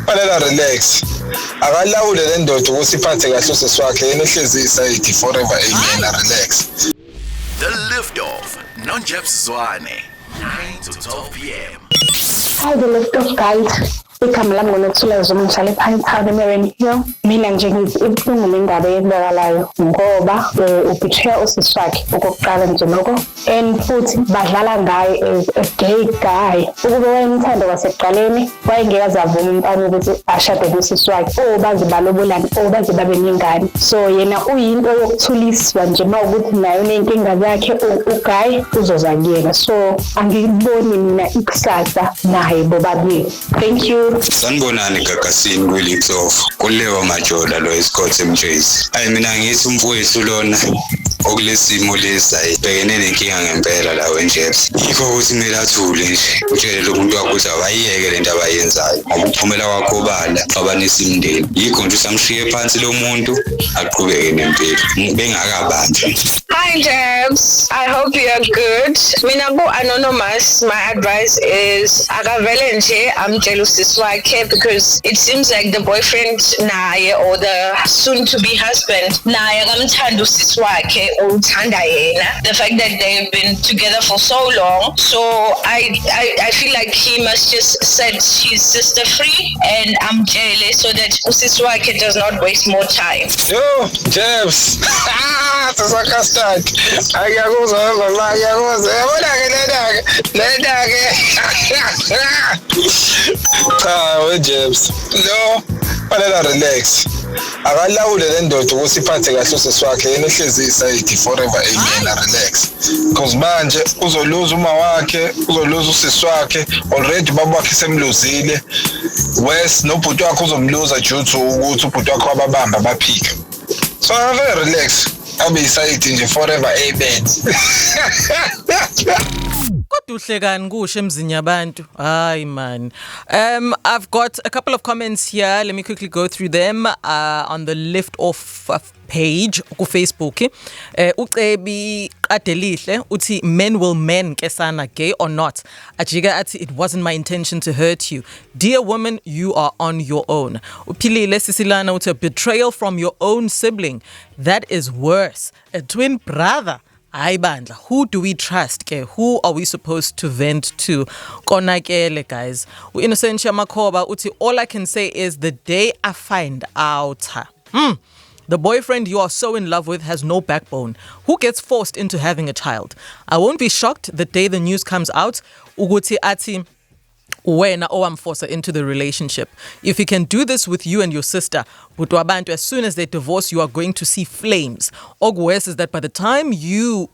Fanele relax. Akalawule le ndoda ukuthi iphathe kahle usisi wakhe yena ehlezi isayidi forever amen relax. The Liftoff, non-Jeff Zwane, 9 to 12 p.m. Hi, The Liftoff guys. Igama lami ngoNothula Zuma ngihlala ePinetown eMarine Hill. Mina nje ngithi ibuhlungu le ndaba eyenzakalayo ngoba ubetray usisi wakhe okokuqala nje lokho and futhi badlala ngaye as a gay guy. Ukube wayemthanda kwasekuqaleni wayengeke avuma umfana ukuthi ashade nosisi wakhe baze balobolana baze babe nengane. So yena uyinto yokuthuliswa nje mawukuthi nayo nenkinga zakhe uguy uzoza kuyena. So angiboni mina ikusasa naye bobabili. Thank you. Sanibonani Gagasini kwiLiftoff kulewa majola lo eScott MJs. Mina ngithi umfowethu lona okulesimo lesa ibhekene nenkinga ngempela lawo njeps. Yikho ukuthi kumele athule nje utshele umuntu wakho ukuthi awayiyeke lento abayenzayo ngoba uphumela kwakho bala xabanisa imndeni. Yikho nje usamshiye phansi lo muntu aqhubeke nempilo bengakabanjwa. Hi Jebs, I hope you are good. Mina ku anonymous, my advice is akavele nje amtshela usisi wakhe because it seems like the boyfriend naye or the soon to be husband naye akamthanda usisi wakhe uthanda yena. The fact that they've been together for so long, so I feel like he must just set his sister free and amtshele so that usisi wakhe does not waste more time. Yo, Jebs. Sasakastad. Ayakuza la ayakuza. Yabona ke lenda ke. We Jebs. No. Fanele relax. Akalawule le ndoda ukuthi iphathe kahle usisi wakhe yena ehlezi isayidi forever amen relax. Because manje uzoluza uma wakhe, uzoluza usisi wakhe, already baba wakhe semluzile. Wes nobhuti wakhe uzomluza due to ukuthi ubhuti wakhe wababamba baphika. So very relax. Abe isayidi nje forever amen. Uhlekani kusho emzini yabantu. Hayi man. I've got a couple of comments here. Let me quickly go through them on the Liftoff page ku Facebook. Ucebi Qadelihle uthi men will men kesana gay or not. Ajika athi it wasn't my intention to hurt you. Dear woman, you are on your own. Uphilile Sisilana uthi betrayal from your own sibling. That is worse. A twin brother. Hayi bandla, who do we trust ke? Who are we supposed to vent to? Konakele guys. Innocentia Makoba uthi all I can say is the day I find out the boyfriend you are so in love with has no backbone. Who gets forced into having a child? I won't be shocked the day the news comes out ukuthi athi wena owamforce into the relationship. If he can do this with you and your sister, Butwabantu, as soon as they divorce, you are going to see flames. Ogwes is that by that time, you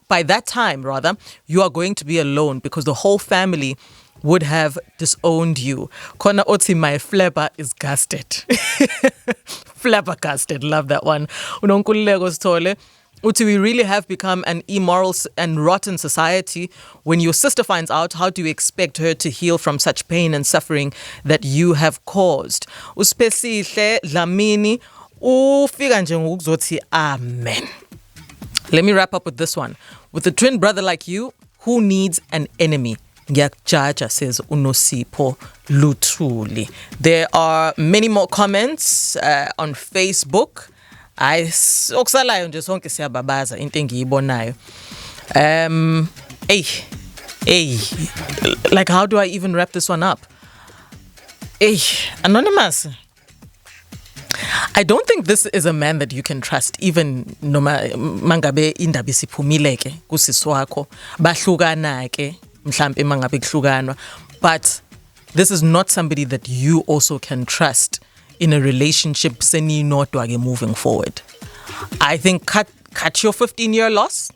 are going to be alone because the whole family would have disowned you. Kona oti my flabber is gasted. Flabbergasted, love that one. Unonkululeko Sithole. Uti, we really have become an immoral and rotten society. When your sister finds out, how do you expect her to heal from such pain and suffering that you have caused? Uspesihle Dlamini ufika nje ngokuzothi amen. Let me wrap up with this one. With a twin brother like you, who needs an enemy? Ngiyakjaja, says Unosipho Luthuli. There are many more comments on Facebook. Okusalayo nje sonke siyababaza into engiyibonayo. Like how do I even wrap this one up? Anonymous. I don't think this is a man that you can trust, even noma mangabe indaba isiphumileke kusisi wakho bahlukana ke mhlambe mangabe kuhlukanwa, but this is not somebody that you also can trust in a relationship seninodwa ke moving forward. I think cut your 15-year loss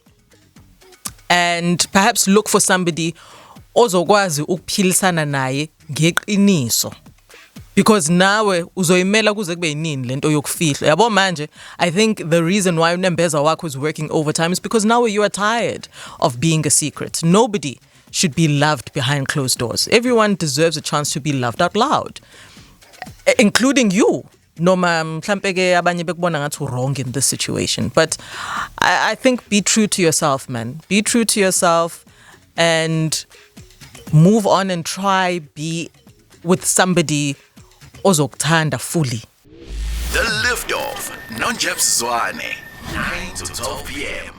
and perhaps look for somebody ozokwazi ukuphilisana naye ngeqiniso, because nawe uzoyimela kuze kube yinini lento yokufihla. Yabo manje, I think the reason why uNembeza wakho is working overtime is because now you are tired of being a secret. Nobody should be loved behind closed doors. Everyone deserves a chance to be loved out loud, including you. Noma mhlambe ke abanye bekubona ngathi wrong in this situation, but I think be true to yourself, man. Be true to yourself and move on and try be with somebody ozokuthanda fully. The Liftoff, non-Jeff Zwane, 9 to 12 p.m.